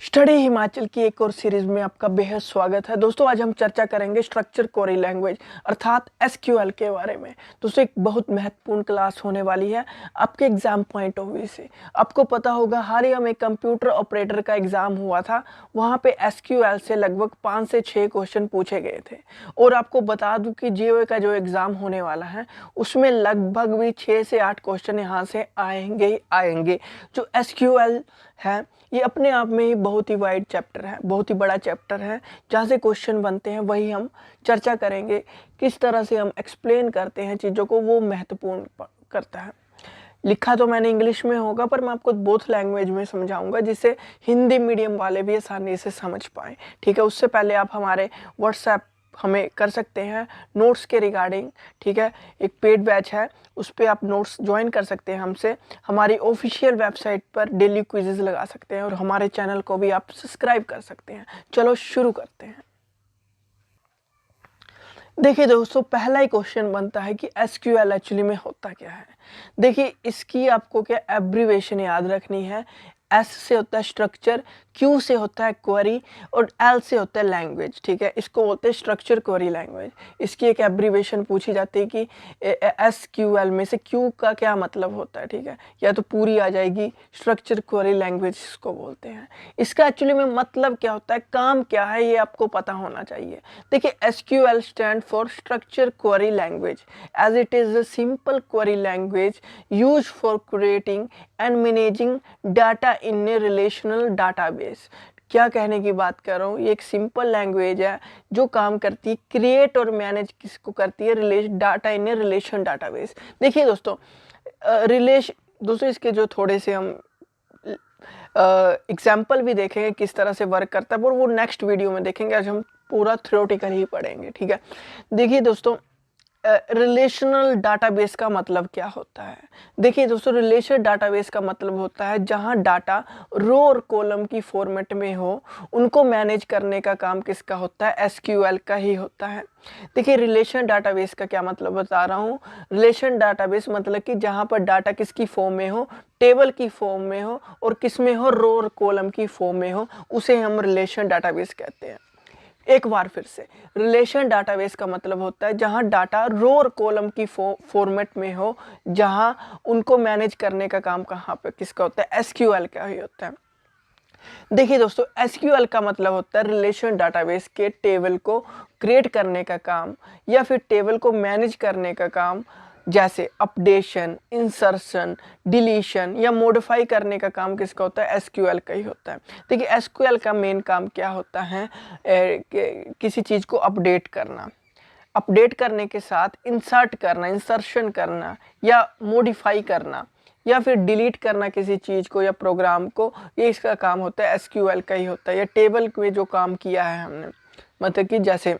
Study Himachal की एक और सीरीज में आपका बेहद स्वागत है। दोस्तों आज हम चर्चा करेंगे स्ट्रक्चर क्वेरी लैंग्वेज अर्थात एसक्यूएल के बारे में। दोस्तों एक बहुत महत्वपूर्ण क्लास होने वाली है आपके एग्जाम पॉइंट ऑफ व्यू से। आपको पता होगा हाल ही में कंप्यूटर ऑपरेटर का एग्जाम हुआ था, वहाँ पे एसक्यूएल से लगभग 5 से 6 क्वेश्चन पूछे गए थे। और आपको बता दूं कि जीओए का जो एग्जाम होने वाला है उसमें लगभग भी 6 से 8 क्वेश्चन यहाँ से आएंगे। जो एसक्यूएल है ये अपने आप में ही बहुत ही वाइड चैप्टर है, बहुत ही बड़ा चैप्टर है। जहाँ से क्वेश्चन बनते हैं वही हम चर्चा करेंगे, किस तरह से हम एक्सप्लेन करते हैं चीज़ों को, वो महत्वपूर्ण करता है। लिखा तो मैंने इंग्लिश में होगा पर मैं आपको बोथ लैंग्वेज में समझाऊंगा जिससे हिंदी मीडियम वाले भी आसानी से समझ पाएँ। ठीक है, उससे पहले आप हमारे व्हाट्सएप हमें कर सकते हैं नोट्स के रिगार्डिंग। ठीक है, एक पेड बैच है, उस पर आप नोट्स ज्वाइन कर सकते हैं हमसे। हमारी ऑफिशियल वेबसाइट पर डेली क्विजेस लगा सकते हैं और हमारे चैनल को भी आप सब्सक्राइब कर सकते हैं। चलो शुरू करते हैं। देखिए दोस्तों, पहला ही क्वेश्चन बनता है कि एसक्यूएल एक्चुअली में होता क्या है। देखिए इसकी आपको क्या एब्रीवेशन याद रखनी है। एस से होता है स्ट्रक्चर, क्यू से होता है क्वेरी और एल से होता है लैंग्वेज। ठीक है, इसको बोलते हैं स्ट्रक्चर क्वेरी लैंग्वेज। इसकी एक एब्रीवेशन पूछी जाती है कि एस क्यू एल में से क्यू का क्या मतलब होता है। ठीक है, या तो पूरी आ जाएगी स्ट्रक्चर क्वेरी लैंग्वेज इसको बोलते हैं। इसका एक्चुअली में मतलब क्या होता है, काम क्या है, ये आपको पता होना चाहिए। देखिए SQL stand for structure query language as it is a simple query language use for creating and managing data in a relational database. क्या कहने की बात कर रहा हूँ, ये एक सिंपल लैंग्वेज है जो काम करती है, क्रिएट और मैनेज किसको करती है, data in a relation database. देखिए दोस्तों दोस्तों इसके जो थोड़े से हम एग्जाम्पल भी देखेंगे किस तरह से वर्क करता है, पर वो नेक्स्ट वीडियो में देखेंगे। आज हम पूरा थ्योरेटिकल ही पढ़ेंगे। ठीक है, देखिए दोस्तों रिलेशनल डाटाबेस का मतलब क्या होता है। देखिए दोस्तों, रिलेशनल डाटाबेस का मतलब होता है जहां डाटा रो और कॉलम की फॉर्मेट में हो, उनको मैनेज करने का काम किसका होता है, एसक्यूएल का ही होता है। देखिए रिलेशन डाटाबेस का क्या मतलब बता रहा हूँ। रिलेशन डाटाबेस मतलब कि जहां पर डाटा किसकी फॉर्म में हो, टेबल की फॉर्म में हो और किस में हो, रो और कॉलम की फॉर्म में हो, उसे हम रिलेशन डाटाबेस कहते हैं। एक बार फिर से, रिलेशन डाटाबेस का मतलब होता है जहां डाटा रो और कॉलम की फॉर्मेट में हो, जहां उनको मैनेज करने का काम कहाँ पे किसका होता है, एसक्यूएल का ही होता है। देखिए दोस्तों, एसक्यूएल का मतलब होता है रिलेशन डाटाबेस के टेबल को क्रिएट करने का काम या फिर टेबल को मैनेज करने का काम, जैसे अपडेशन, इंसर्शन, डिलीशन या मॉडिफाई करने का काम किसका होता है, एसक्यूएल का ही होता है। देखिए एसक्यूएल का मेन काम क्या होता है, किसी चीज़ को अपडेट करना, अपडेट करने के साथ इंसर्ट करना, इंसर्शन करना या मॉडिफाई करना या फिर डिलीट करना किसी चीज़ को या प्रोग्राम को, ये इसका काम होता है, एसक्यूएल का ही होता है। या टेबल में जो काम किया है हमने, मतलब कि जैसे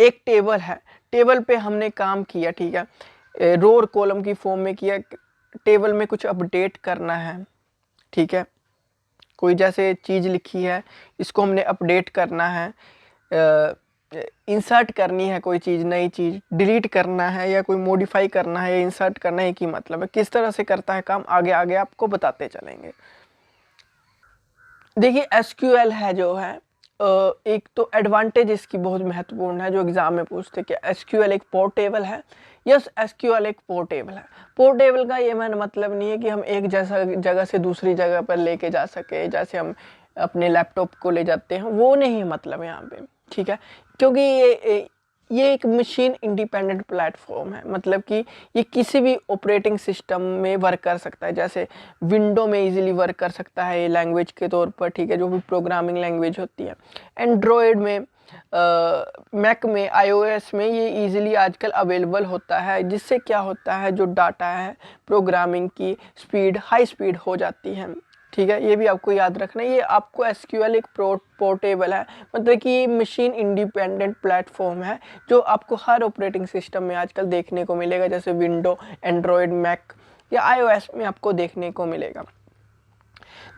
एक टेबल है, टेबल पे हमने काम किया, ठीक है, रो और कॉलम की फॉर्म में किया, टेबल में कुछ अपडेट करना है। ठीक है, कोई जैसे चीज़ लिखी है, इसको हमने अपडेट करना है, इंसर्ट करनी है कोई चीज़, नई चीज़ डिलीट करना है या कोई मॉडिफाई करना है या इंसर्ट करना है, कि मतलब है किस तरह से करता है काम, आगे आगे आपको बताते चलेंगे। देखिए एसक्यूएल है जो है, एक तो एडवांटेज इसकी बहुत महत्वपूर्ण है जो एग्जाम में पूछते कि एसक्यूएल एक पोर्टेबल है। यस, एसक्यूएल एक पोर्टेबल है। पोर्टेबल का ये मतलब नहीं है कि हम एक जैसा जगह से दूसरी जगह पर लेके जा सके, जैसे हम अपने लैपटॉप को ले जाते हैं, वो नहीं मतलब यहाँ पे। ठीक है, क्योंकि ये एक मशीन इंडिपेंडेंट प्लेटफॉर्म है, मतलब कि ये किसी भी ऑपरेटिंग सिस्टम में वर्क कर सकता है। जैसे विंडो में इजीली वर्क कर सकता है ये लैंग्वेज के तौर पर, ठीक है, जो भी प्रोग्रामिंग लैंग्वेज होती है। एंड्रॉयड में, मैक में, आईओएस में ये इजीली आजकल अवेलेबल होता है, जिससे क्या होता है, जो डाटा है प्रोग्रामिंग की स्पीड हाई स्पीड हो जाती है। ठीक है, ये भी आपको याद रखना है। ये आपको एसक्यूएल एक पोर्टेबल है, मतलब कि ये मशीन इंडिपेंडेंट प्लेटफॉर्म है जो आपको हर ऑपरेटिंग सिस्टम में आजकल देखने को मिलेगा, जैसे विंडो, एंड्रॉयड, मैक या आईओएस में आपको देखने को मिलेगा।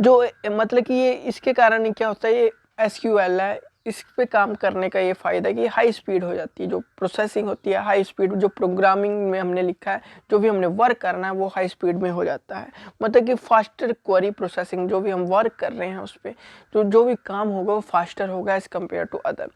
जो मतलब कि ये इसके कारण क्या होता है, ये एसक्यूएल है, इस पे काम करने का ये फ़ायदा है कि हाई स्पीड हो जाती है, जो प्रोसेसिंग होती है हाई स्पीड, जो प्रोग्रामिंग में हमने लिखा है, जो भी हमने वर्क करना है वो हाई स्पीड में हो जाता है। मतलब कि फास्टर क्वेरी प्रोसेसिंग, जो भी हम वर्क कर रहे हैं उस पर जो भी काम होगा वो फास्टर होगा एज़ कम्पेयर टू अदर।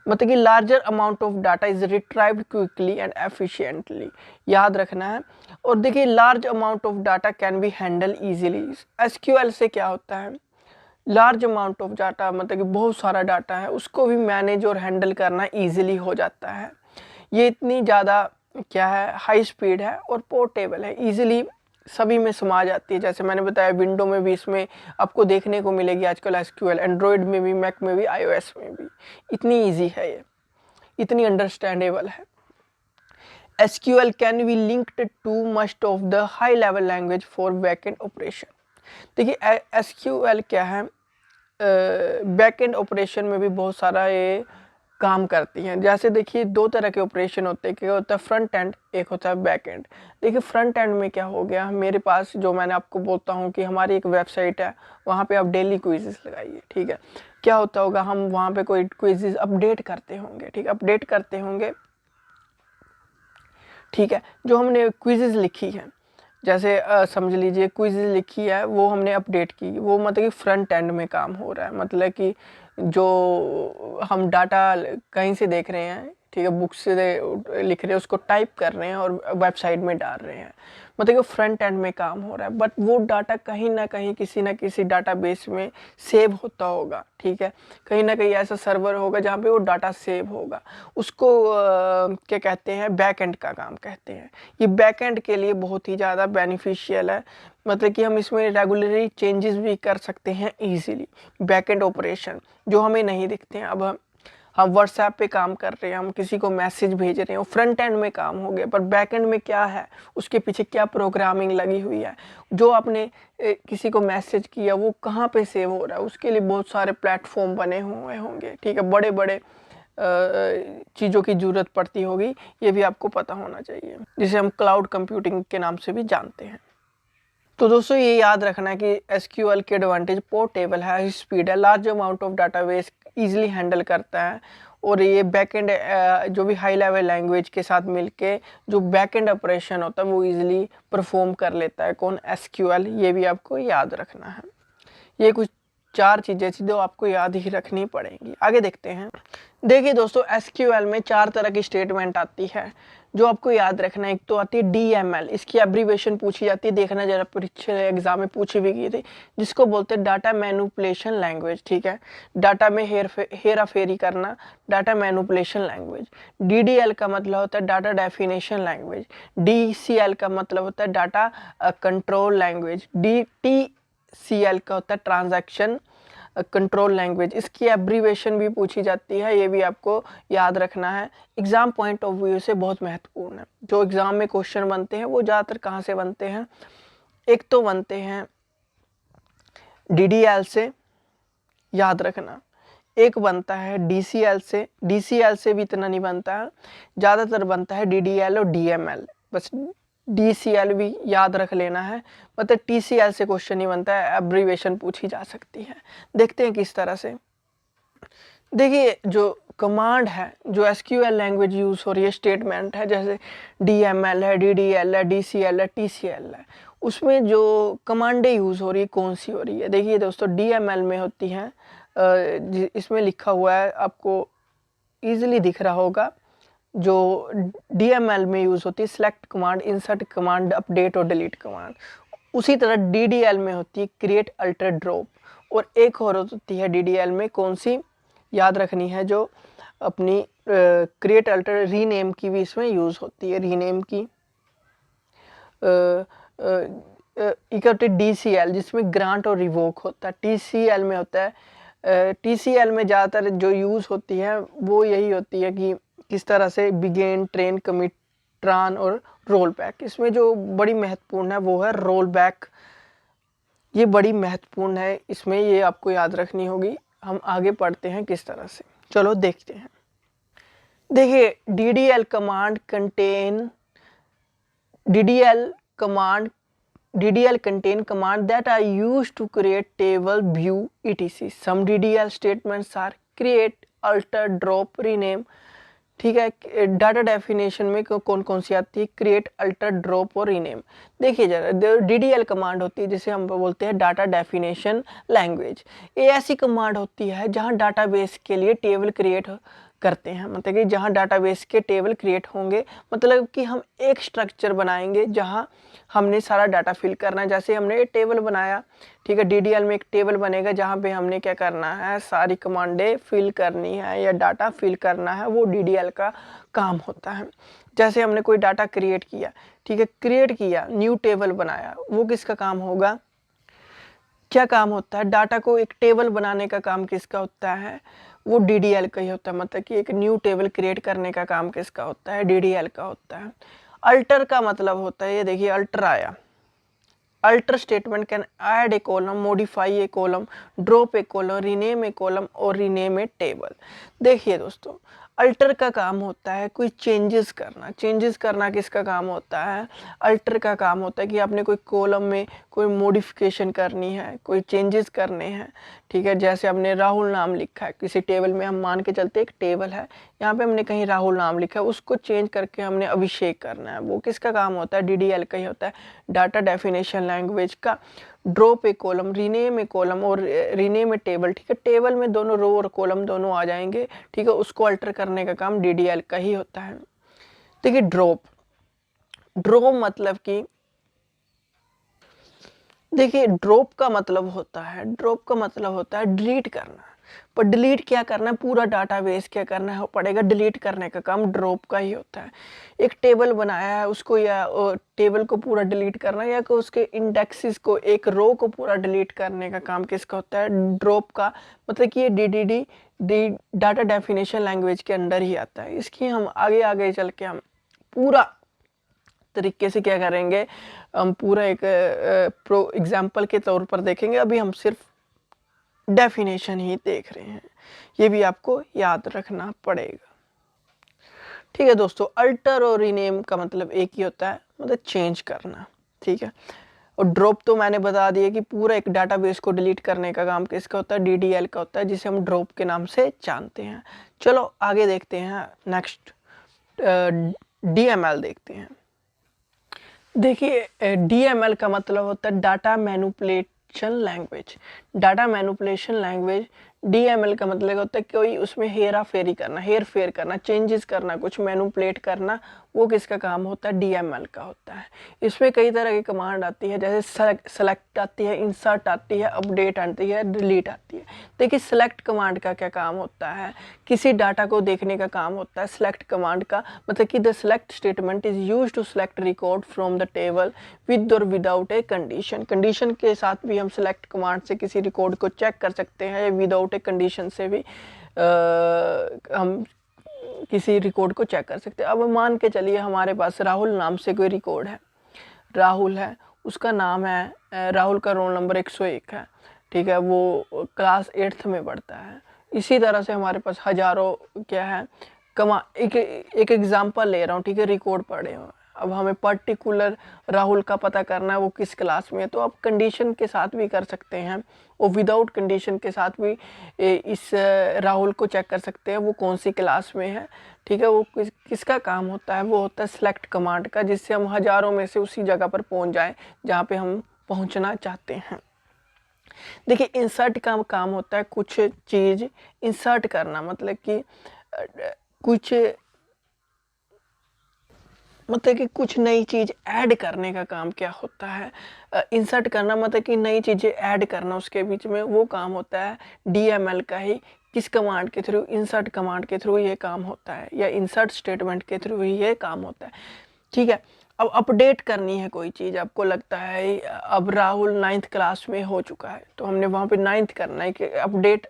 मतलब कि larger amount of data is retrieved quickly and efficiently, याद रखना है। और देखिए large amount of data can be handle easily. SQL से क्या होता है, लार्ज अमाउंट ऑफ डाटा मतलब कि बहुत सारा डाटा है, उसको भी मैनेज और हैंडल करना इजीली हो जाता है। ये इतनी ज़्यादा क्या है, हाई स्पीड है और पोर्टेबल है, इजीली सभी में समा जाती है। जैसे मैंने बताया विंडो में भी इसमें आपको देखने को मिलेगी आजकल एसक्यूएल, एंड्रॉयड में भी, मैक में भी, आईओएस में भी। इतनी ईजी है ये, इतनी अंडरस्टैंडेबल है। SQL can be linked to most of the high level language for backend operation. देखिए एसक्यूएल क्या है, बैकएंड ऑपरेशन में भी बहुत सारा ये काम करती हैं। जैसे देखिए दो तरह के ऑपरेशन होते हैं, क्या होता है फ्रंट एंड, एक होता है बैक एंड। देखिए फ्रंट एंड में क्या हो गया, मेरे पास जो मैंने आपको बोलता हूँ कि हमारी एक वेबसाइट है, वहाँ पे आप डेली क्विज़ेस लगाइए, ठीक है। क्या होता होगा, हम वहाँ पे कोई क्विज़ेस अपडेट करते होंगे, ठीक है, अपडेट करते होंगे, ठीक है। जो हमने क्विज़ेस लिखी है, जैसे समझ लीजिए क्विज़ लिखी है, वो हमने अपडेट की, वो मतलब कि फ्रंट एंड में काम हो रहा है। मतलब कि जो हम डाटा कहीं से देख रहे हैं, ठीक है, बुक से लिख रहे हैं, उसको टाइप कर रहे हैं और वेबसाइट में डाल रहे हैं, मतलब कि फ्रंट एंड में काम हो रहा है। बट वो डाटा कहीं ना कहीं किसी ना किसी डाटाबेस में सेव होता होगा, ठीक है, कहीं ना कहीं ऐसा सर्वर होगा जहाँ पे वो डाटा सेव होगा। उसको क्या कहते हैं, बैक एंड का काम कहते हैं। ये बैक एंड के लिए बहुत ही ज़्यादा बेनिफिशियल है, मतलब कि हम इसमें रेगुलरली चेंजेस भी कर सकते हैं इजीली। बैक एंड ऑपरेशन जो हमें नहीं दिखते हैं, अब हम व्हाट्सएप पे काम कर रहे हैं, हम किसी को मैसेज भेज रहे हैं, वो फ्रंट एंड में काम हो गया, पर बैक एंड में क्या है, उसके पीछे क्या प्रोग्रामिंग लगी हुई है, जो आपने किसी को मैसेज किया वो कहाँ पे सेव हो रहा है, उसके लिए बहुत सारे प्लेटफॉर्म बने हुए होंगे, ठीक है, बड़े बड़े चीज़ों की ज़रूरत पड़ती होगी, ये भी आपको पता होना चाहिए, जिसे हम क्लाउड कंप्यूटिंग के नाम से भी जानते हैं। तो दोस्तों ये याद रखना है कि एसक्यूएल के एडवांटेज पोर्टेबल है, हाई स्पीड है, large amount of database easily handle करता है, और ये बैकएंड जो भी हाई लेवल लैंग्वेज के साथ मिलके जो बैकएंड ऑपरेशन होता है वो इजीली परफॉर्म कर लेता है। कौन, एसक्यूएल। ये भी आपको याद रखना है। ये कुछ 4 चीज़ें थी जो आपको याद ही रखनी पड़ेंगी। आगे देखते हैं। देखिए दोस्तों एसक्यूएल में 4 तरह की स्टेटमेंट आती है जो आपको याद रखना है। एक तो आती है डीएमएल, इसकी एब्रीवेशन पूछी जाती है, देखना जरा परीक्षा एग्जाम में पूछी भी गई थी, जिसको बोलते हैं डाटा मैनिपुलेशन लैंग्वेज, ठीक है, डाटा में हेरा फेरी करना, डाटा मैनिपुलेशन लैंग्वेज। डीडीएल का मतलब होता है डाटा डेफिनेशन लैंग्वेज। डीसीएल का मतलब होता है डाटा कंट्रोल लैंग्वेज। डीटीसीएल का होता है ट्रांजैक्शन कंट्रोल लैंग्वेज। इसकी एब्रीवेशन भी पूछी जाती है, ये भी आपको याद रखना है, एग्ज़ाम पॉइंट ऑफ व्यू से बहुत महत्वपूर्ण है। जो एग्ज़ाम में क्वेश्चन बनते हैं वो ज़्यादातर कहाँ से बनते हैं, एक तो बनते हैं डीडीएल से, याद रखना, एक बनता है डीसीएल से, डीसीएल से भी इतना नहीं बनता है, ज़्यादातर बनता है डीडीएल और डीएमएल, बस डीसीएल भी याद रख लेना है, मतलब टीसीएल से क्वेश्चन नहीं बनता है, एब्रीवेशन पूछी जा सकती है। देखते हैं किस तरह से। देखिए जो कमांड है, जो एसक्यूएल लैंग्वेज यूज़ हो रही है, स्टेटमेंट है, जैसे डीएमएल है, डीडीएल है, डीसीएल है, टीसीएल है, उसमें जो कमांडें यूज़ हो रही है कौन सी हो रही है। देखिए दोस्तों डीएमएल में होती हैं, इसमें लिखा हुआ है, आपको ईजिली दिख रहा होगा, जो डीएमएल में यूज़ होती है select command, insert command, update और डिलीट कमांड। उसी तरह डीडीएल में होती है क्रिएट, अल्टर, ड्रॉप, और एक और होती है डीडीएल में, कौन सी याद रखनी है, जो अपनी क्रिएट, अल्टर, रीनेम की भी इसमें यूज़ होती है, रीनेम की। एक होती है डीसीएल जिसमें ग्रांट और रिवोक होता है। टीसीएल में होता है, टीसीएल में ज़्यादातर जो यूज़ होती है वो यही होती है कि किस तरह से बिगेन, ट्रेन, कमिट, ट्रान और रोल बैक। इसमें जो बड़ी महत्वपूर्ण है वो है रोल बैक, ये बड़ी महत्वपूर्ण है इसमें, ये आपको याद रखनी होगी। हम आगे पढ़ते हैं किस तरह से, चलो देखते हैं। देखिए DDL command contain, DDL contain command that are used to create table, view, etc. Some DDL statements are create, alter, drop, rename, ठीक है। डाटा डेफिनेशन में कौन कौन सी आती है? क्रिएट, अल्टर, ड्रॉप और रीनेम। देखिए जरा, डीडीएल कमांड होती है जिसे हम बोलते हैं डाटा डेफिनेशन लैंग्वेज। ये ऐसी कमांड होती है जहां डाटाबेस के लिए टेबल क्रिएट करते हैं, मतलब कि जहां डाटाबेस के टेबल क्रिएट होंगे, मतलब कि हम एक स्ट्रक्चर बनाएंगे जहां हमने सारा डाटा फिल करना है। जैसे हमने ये टेबल बनाया, ठीक है, डीडीएल में एक टेबल बनेगा जहां पे हमने क्या करना है, सारी कमांडें फिल करनी है या डाटा फिल करना है, वो डीडीएल का काम होता है। जैसे हमने कोई डाटा क्रिएट किया, ठीक है, क्रिएट किया, न्यू टेबल बनाया, वो किसका काम होगा? क्या काम होता है? डाटा को एक टेबल बनाने का काम किसका होता है? वो डीडीएल का ही होता है। मतलब कि एक न्यू टेबल क्रिएट करने का काम किसका होता है? डीडीएल का होता है। अल्टर का मतलब होता है, ये देखिए अल्टर आया, alter statement can add a column, modify A column, drop A column, rename A column और रीनेम ए टेबल। देखिए दोस्तों, अल्टर का काम होता है कोई चेंजेस करना। चेंजेस करना किसका काम होता है? अल्टर का काम होता है कि आपने कोई कॉलम में कोई मॉडिफिकेशन करनी है, कोई चेंजेस करने हैं, ठीक है। जैसे हमने राहुल नाम लिखा है किसी टेबल में, हम मान के चलते एक टेबल है, यहाँ पे हमने कहीं राहुल नाम लिखा है, उसको चेंज करके हमने अभिषेक करना है, वो किसका काम होता है? डीडीएल का ही होता है, डाटा डेफिनेशन लैंग्वेज का। ड्रॉप ए कॉलम, रीनेम ए कॉलम और रीनेम ए टेबल, ठीक है, टेबल में दोनों रो और कॉलम दोनों आ जाएंगे, ठीक है, उसको अल्टर करने का काम डीडीएल का ही होता है। देखिए ड्रॉप, ड्रॉप मतलब कि, देखिए ड्रॉप का मतलब होता है, ड्रॉप का मतलब होता है डिलीट करना। पर डिलीट क्या करना है? पूरा डाटाबेस क्या करना है पड़ेगा? डिलीट करने का काम ड्रॉप का ही होता है। एक टेबल बनाया है उसको, या टेबल को पूरा डिलीट करना, या कि उसके इंडेक्सेस को, एक रो को पूरा डिलीट करने का काम किसका होता है? ड्रॉप का। मतलब कि ये डीडीडी डाटा डेफिनेशन लैंग्वेज के अंडर ही आता है। इसकी हम आगे आगे चल के हम पूरा तरीके से क्या करेंगे, हम पूरा एक प्रो एग्जाम्पल के तौर पर देखेंगे। अभी हम सिर्फ डेफिनेशन ही देख रहे हैं, ये भी आपको याद रखना पड़ेगा। ठीक है दोस्तों, अल्टर और रीनेम का मतलब एक ही होता है, मतलब चेंज करना, ठीक है। और ड्रॉप तो मैंने बता दिया कि पूरा एक डाटाबेस को डिलीट करने का काम किसका होता है? डीडीएल का होता है, जिसे हम ड्रॉप के नाम से जानते हैं। चलो आगे देखते हैं, नेक्स्ट डीएमएल देखते हैं। देखिए डीएमएल का मतलब होता है data manipulation language. Data manipulation language, DML का मतलब होता है कोई उसमें हेरा फेरी करना, हेर फेर करना, चेंजेस करना, कुछ मैनिपुलेट करना, वो किसका काम होता है? डीएमएल का होता है। इसमें कई तरह की कमांड आती है, जैसे सेलेक्ट आती है, इंसर्ट आती है, अपडेट आती है, डिलीट आती है। देखिए सेलेक्ट कमांड का क्या काम होता है? किसी डाटा को देखने का काम होता है सेलेक्ट कमांड का। मतलब कि the select statement is use to select record from the table with और विदाउट ए कंडीशन। कंडीशन के साथ भी हम सेलेक्ट कमांड से किसी रिकॉर्ड को चेक कर सकते हैं, विदाउट ए कंडीशन से भी हम किसी रिकॉर्ड को चेक कर सकते हैं। अब मान के चलिए हमारे पास राहुल नाम से कोई रिकॉर्ड है, राहुल है, उसका नाम है राहुल का रोल नंबर 101 है, ठीक है, वो क्लास 8th में पढ़ता है। इसी तरह से हमारे पास हजारों क्या है एक एग्जांपल ले रहा हूँ, ठीक है, रिकॉर्ड पढ़े हुए। अब हमें पर्टिकुलर राहुल का पता करना है वो किस क्लास में है, तो आप कंडीशन के साथ भी कर सकते हैं और विदाउट कंडीशन के साथ भी इस राहुल को चेक कर सकते हैं वो कौन सी क्लास में है, ठीक है। वो किसका काम होता है? वो होता है सेलेक्ट कमांड का, जिससे हम हजारों में से उसी जगह पर पहुंच जाए जहाँ पे हम पहुंचना चाहते हैं। देखिए इंसर्ट का काम होता है कुछ चीज़ इंसर्ट करना, मतलब कि कुछ मतलब कि कुछ नई चीज़ ऐड करने का काम क्या होता है? इंसर्ट करना, मतलब कि नई चीज़ें ऐड करना उसके बीच में, वो काम होता है डीएमएल का ही। किस कमांड के थ्रू? इंसर्ट कमांड के थ्रू ये काम होता है, या इंसर्ट स्टेटमेंट के थ्रू ही ये काम होता है, ठीक है। अब अपडेट करनी है कोई चीज़, आपको लगता है अब राहुल 9th क्लास में हो चुका है, तो हमने वहाँ पे 9th करना है कि अपडेट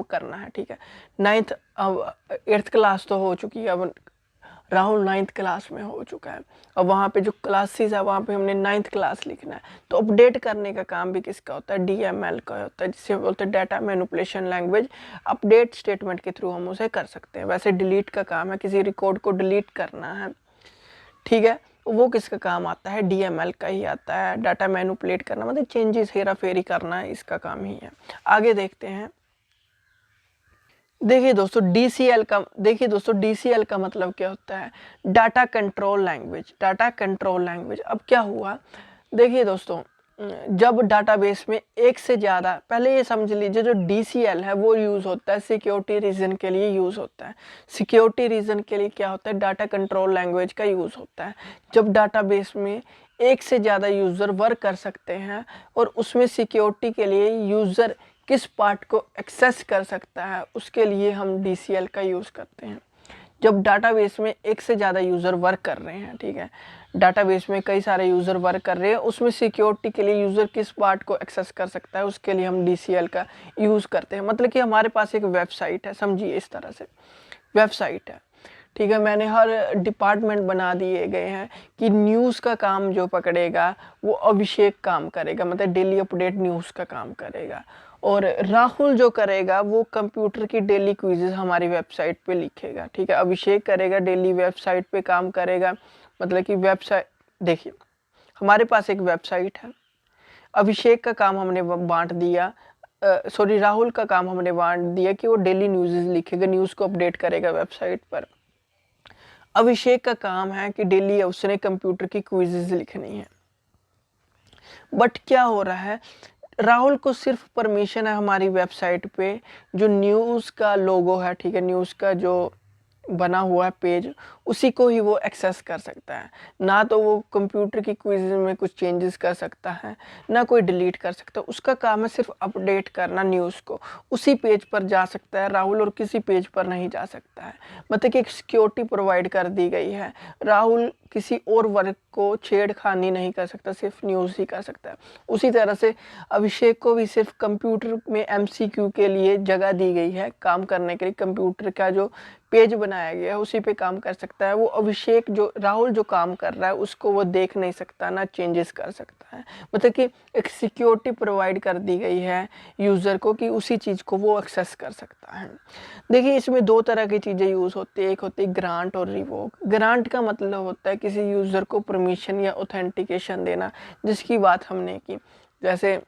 करना है, ठीक है। 9th, अब 8th क्लास तो हो चुकी है, अब राहुल 9th क्लास में हो चुका है। अब वहाँ पे जो क्लासेस है वहाँ पे हमने 9th क्लास लिखना है, तो अपडेट करने का काम भी किसका होता है? डीएमएल का होता है, जिसे बोलते हैं data manipulation language. Update statement के थ्रू हम उसे कर सकते हैं। वैसे डिलीट का काम है, किसी रिकॉर्ड को डिलीट करना है, ठीक है, वो किसका काम आता है? डीएमएल का ही आता है। डाटा मैनिपुलेट करना मतलब चेंजेस, हेरा फेरी करना, इसका काम ही है। आगे देखते हैं, देखिए दोस्तों DCL का मतलब क्या होता है, data control language. Data control language. अब क्या हुआ, देखिए दोस्तों, जब डाटाबेस में एक से ज़्यादा, पहले ये समझ लीजिए जो DCL है वो यूज़ होता है सिक्योरिटी रीजन के लिए यूज़ होता है। सिक्योरिटी रीजन के लिए क्या होता है, डाटा कंट्रोल लैंग्वेज का यूज़ होता है। जब डाटाबेस में एक से ज़्यादा यूज़र वर्क कर सकते हैं और उसमें सिक्योरिटी के लिए यूज़र किस पार्ट को एक्सेस कर सकता है, उसके लिए हम DCL का यूज़ करते हैं। जब डाटाबेस में एक से ज़्यादा यूज़र वर्क कर रहे हैं, ठीक है, डाटाबेस में कई सारे यूज़र वर्क कर रहे हैं, उसमें सिक्योरिटी के लिए यूज़र किस पार्ट को एक्सेस कर सकता है, उसके लिए हम DCL का यूज़ करते हैं। मतलब कि हमारे पास एक वेबसाइट है, समझिए इस तरह से वेबसाइट है, ठीक है, मैंने हर डिपार्टमेंट बना दिए गए हैं कि न्यूज़ का काम जो पकड़ेगा वो अभिषेक काम करेगा, मतलब डेली अपडेट न्यूज़ का काम करेगा, और राहुल जो करेगा वो कंप्यूटर की डेली क्विज़ेस हमारी वेबसाइट पे लिखेगा, ठीक है। अभिषेक करेगा डेली वेबसाइट पे काम करेगा, मतलब कि वेबसाइट, देखिए हमारे पास एक वेबसाइट है, अभिषेक का काम हमने बांट दिया, राहुल का काम हमने बांट दिया कि वो डेली न्यूज़ लिखेगा, न्यूज़ को अपडेट करेगा वेबसाइट पर। अभिषेक का काम है कि डेली उसने कंप्यूटर की क्विज़ेस लिखनी है। बट क्या हो रहा है, राहुल को सिर्फ परमिशन है हमारी वेबसाइट पे जो न्यूज़ का लोगो है, ठीक है, न्यूज़ का जो बना हुआ है पेज, उसी को ही वो एक्सेस कर सकता है। ना तो वो कंप्यूटर की क्विज में कुछ चेंजेस कर सकता है, ना कोई डिलीट कर सकता है। उसका काम है सिर्फ अपडेट करना न्यूज़ को, उसी पेज पर जा सकता है राहुल, और किसी पेज पर नहीं जा सकता है। मतलब कि एक सिक्योरिटी प्रोवाइड कर दी गई है, राहुल किसी और वर्क को छेड़खानी नहीं कर सकता, सिर्फ न्यूज़ ही कर सकता है। उसी तरह से अभिषेक को भी सिर्फ कंप्यूटर में MCQ के लिए जगह दी गई है काम करने के लिए, कंप्यूटर का जो पेज बनाया गया है उसी पे काम कर सकता है। वो अभिषेक जो राहुल जो काम कर रहा है उसको वो देख नहीं सकता, ना चेंजेस कर सकता है। मतलब कि एक सिक्योरिटी प्रोवाइड कर दी गई है यूज़र को कि उसी चीज़ को वो एक्सेस कर सकता है। देखिए इसमें दो तरह की चीज़ें यूज़ होती है, एक होती है ग्रांट और रिवोक। ग्रांट का मतलब होता है किसी यूज़र को परमिशन या ऑथेंटिकेशन देना, जिसकी बात हमने की, जैसे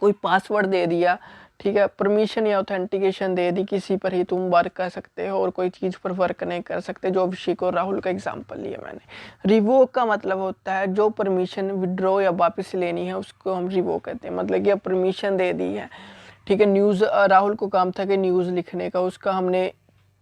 कोई पासवर्ड दे दिया, ठीक है, परमिशन या ऑथेंटिकेशन दे दी, किसी पर ही तुम वर्क कर सकते हो और कोई चीज़ पर वर्क नहीं कर सकते, जो अभिषेक और राहुल का एग्जांपल लिया मैंने। रिवोक का मतलब होता है जो परमिशन विड्रॉ या वापस लेनी है उसको हम रिवोक कहते हैं। मतलब कि अब परमिशन दे दी है, ठीक है, न्यूज़, राहुल को काम था कि न्यूज़ लिखने का, उसका हमने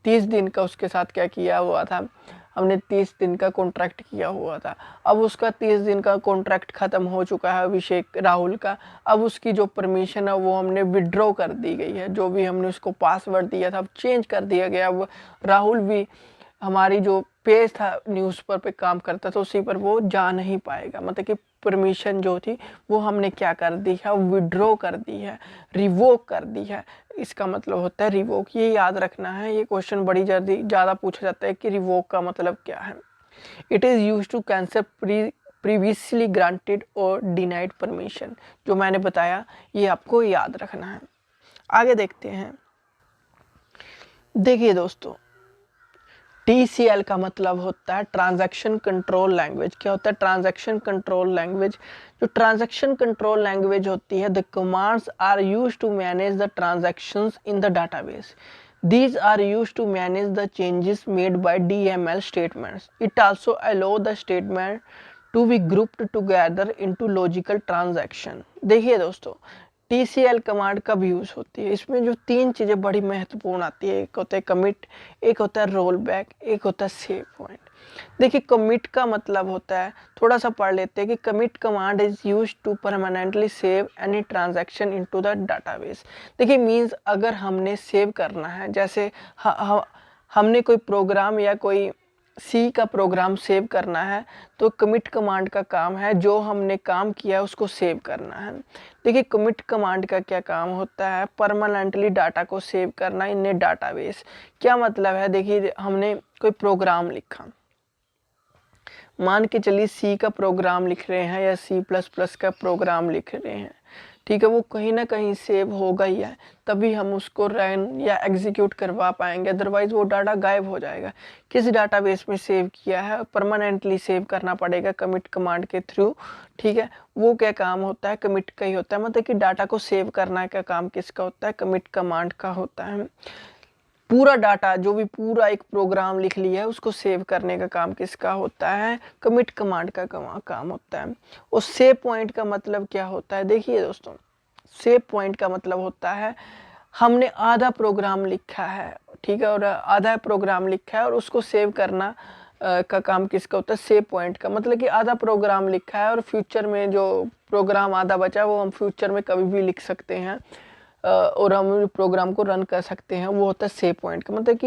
30 दिन का उसके साथ क्या किया हुआ था, हमने 30 दिन का कॉन्ट्रैक्ट किया हुआ था। अब उसका 30 दिन का कॉन्ट्रैक्ट ख़त्म हो चुका है अभिषेक राहुल का, अब उसकी जो परमिशन है वो हमने विड्रॉ कर दी गई है, जो भी हमने उसको पासवर्ड दिया था अब चेंज कर दिया गया। अब राहुल भी हमारी जो पेज था न्यूज़ पे काम करता था उसी पर वो जा नहीं पाएगा। मतलब कि परमिशन जो थी वो हमने क्या कर दी है, विड्रॉ कर दी है, रिवोक कर दी है। इसका मतलब होता है रिवोक। ये याद रखना है, ये क्वेश्चन बड़ी जल्दी ज़्यादा पूछा जाता है कि रिवोक का मतलब क्या है। It is use to cancel previously granted और डिनाइड परमिशन। जो मैंने बताया ये आपको याद रखना है। आगे देखते हैं। देखिए दोस्तों, TCL का मतलब होता है ट्रांजैक्शन कंट्रोल लैंग्वेज। क्या होता है ट्रांजैक्शन कंट्रोल लैंग्वेज? जो ट्रांजैक्शन कंट्रोल लैंग्वेज होती है, the commands are used to manage the transactions in the database. These are used to manage the changes made by DML statements. It also allows the statement to be grouped together into logical transaction. देखिए दोस्तों, TCL command कब use होती है? इसमें जो तीन चीज़ें बड़ी महत्वपूर्ण आती है, एक होता है कमिट, एक होता है रोल बैक, एक होता है सेव पॉइंट। देखिए कमिट का मतलब होता है, थोड़ा सा पढ़ लेते हैं कि commit command is use to permanently save any transaction into the database. देखिए मींस अगर हमने सेव करना है, जैसे हमने कोई प्रोग्राम या कोई सी का प्रोग्राम सेव करना है, तो कमिट कमांड का काम है जो हमने काम किया है उसको सेव करना है। देखिए कमिट कमांड का क्या काम होता है, परमानेंटली डाटा को सेव करना इन ए डाटाबेस। क्या मतलब है, देखिए हमने कोई प्रोग्राम लिखा, मान के चलिए सी का प्रोग्राम लिख रहे हैं या C++ का प्रोग्राम लिख रहे हैं, ठीक है, वो कहीं ना कहीं सेव होगा ही है, तभी हम उसको रन या एग्जीक्यूट करवा पाएंगे, अदरवाइज वो डाटा गायब हो जाएगा। किस डाटाबेस में सेव किया है, परमानेंटली सेव करना पड़ेगा कमिट कमांड के थ्रू। ठीक है, वो क्या काम होता है, कमिट का ही होता है, मतलब कि डाटा को सेव करना का काम किसका होता है, कमिट कमांड का होता है। पूरा डाटा जो भी पूरा एक प्रोग्राम लिख लिया है उसको सेव करने का काम किसका होता है, कमिट कमांड का काम होता है। और सेव पॉइंट का मतलब क्या होता है, देखिए दोस्तों, सेव पॉइंट का मतलब होता है हमने आधा प्रोग्राम लिखा है, ठीक है, और आधा प्रोग्राम लिखा है और उसको सेव करना का काम किसका होता है, सेव पॉइंट का। मतलब कि आधा प्रोग्राम लिखा है और फ्यूचर में जो प्रोग्राम आधा बचा है वो हम फ्यूचर में कभी भी लिख सकते हैं और हम प्रोग्राम को रन कर सकते हैं, वो होता है सेव पॉइंट का। मतलब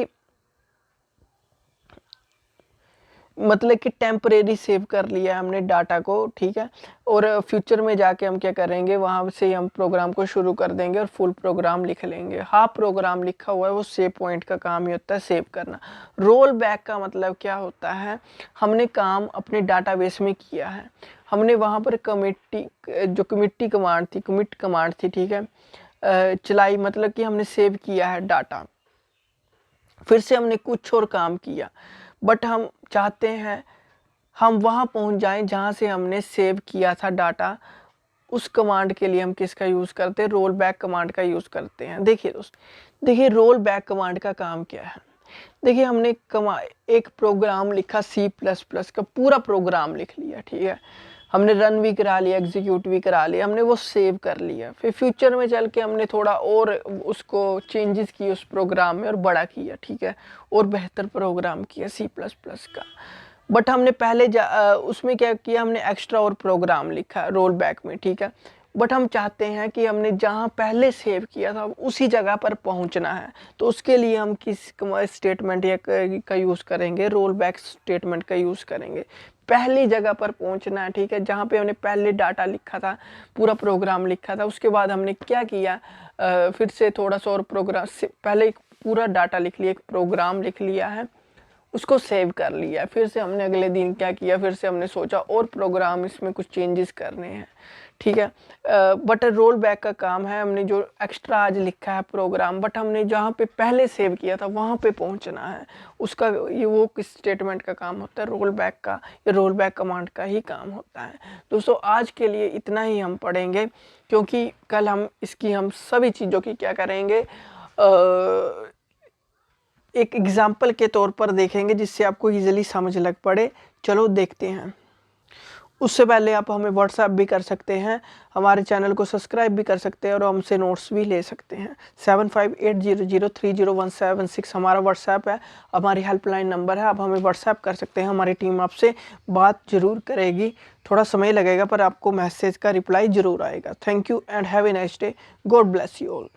कि टेम्परेरी सेव कर लिया है हमने डाटा को, ठीक है, और फ्यूचर में जाके हम क्या करेंगे, वहाँ से हम प्रोग्राम को शुरू कर देंगे और फुल प्रोग्राम लिख लेंगे। हाफ प्रोग्राम लिखा हुआ है वो सेव पॉइंट का काम ही होता है, सेव करना। रोल बैक का मतलब क्या होता है, हमने काम अपने डाटाबेस में किया है, हमने वहाँ पर कमिट कमांड थी, ठीक है, चलाई, मतलब कि हमने सेव किया है डाटा, फिर से हमने कुछ और काम किया, बट हम चाहते हैं हम वहाँ पहुँच जाएं जहाँ से हमने सेव किया था डाटा। उस कमांड के लिए हम किसका यूज़ करते हैं, रोल बैक कमांड का यूज़ करते हैं। देखिए दोस्त, देखिए रोल बैक कमांड का काम क्या है। देखिए हमने एक प्रोग्राम लिखा C++ का, पूरा प्रोग्राम लिख लिया, ठीक है, हमने रन भी करा लिया, एग्जीक्यूट भी करा लिया, हमने वो सेव कर लिया। फिर फ्यूचर में चल के हमने थोड़ा और उसको चेंजेस किए उस प्रोग्राम में और बड़ा किया, ठीक है, और बेहतर प्रोग्राम किया C++ का। बट हमने पहले उसमें क्या किया, हमने एक्स्ट्रा और प्रोग्राम लिखा रोल बैक में, ठीक है, बट हम चाहते हैं कि हमने जहाँ पहले सेव किया था उसी जगह पर पहुँचना है, तो उसके लिए हम किस स्टेटमेंट या का यूज़ करेंगे, रोल बैक स्टेटमेंट का यूज़ करेंगे। पहली जगह पर पहुंचना है, ठीक है, जहाँ पे हमने पहले डाटा लिखा था, पूरा प्रोग्राम लिखा था, उसके बाद हमने क्या किया, फिर से थोड़ा सा और प्रोग्राम से पहले एक पूरा डाटा लिख लिया, एक प्रोग्राम लिख लिया है, उसको सेव कर लिया। फिर से हमने अगले दिन क्या किया, फिर से हमने सोचा और प्रोग्राम इसमें कुछ चेंजेस करने हैं, ठीक है, बट रोल बैक का काम है, हमने जो एक्स्ट्रा आज लिखा है प्रोग्राम, बट हमने जहाँ पे पहले सेव किया था वहाँ पे पहुँचना है, उसका ये वो किस स्टेटमेंट का काम होता है, रोल बैक का, या रोल बैक कमांड का ही काम होता है। दोस्तों आज के लिए इतना ही हम पढ़ेंगे, क्योंकि कल हम हम सभी चीज़ों की क्या करेंगे, एक एग्जाम्पल के तौर पर देखेंगे जिससे आपको इजीली समझ लग पड़े। चलो देखते हैं। उससे पहले आप हमें व्हाट्सएप भी कर सकते हैं, हमारे चैनल को सब्सक्राइब भी कर सकते हैं और हमसे नोट्स भी ले सकते हैं। 7580030176 हमारा व्हाट्सएप है, हमारी हेल्पलाइन नंबर है, आप हमें व्हाट्सएप कर सकते हैं। हमारी टीम आपसे बात ज़रूर करेगी, थोड़ा समय लगेगा पर आपको मैसेज का रिप्लाई ज़रूर आएगा। Thank you and have a nice day. God bless you all.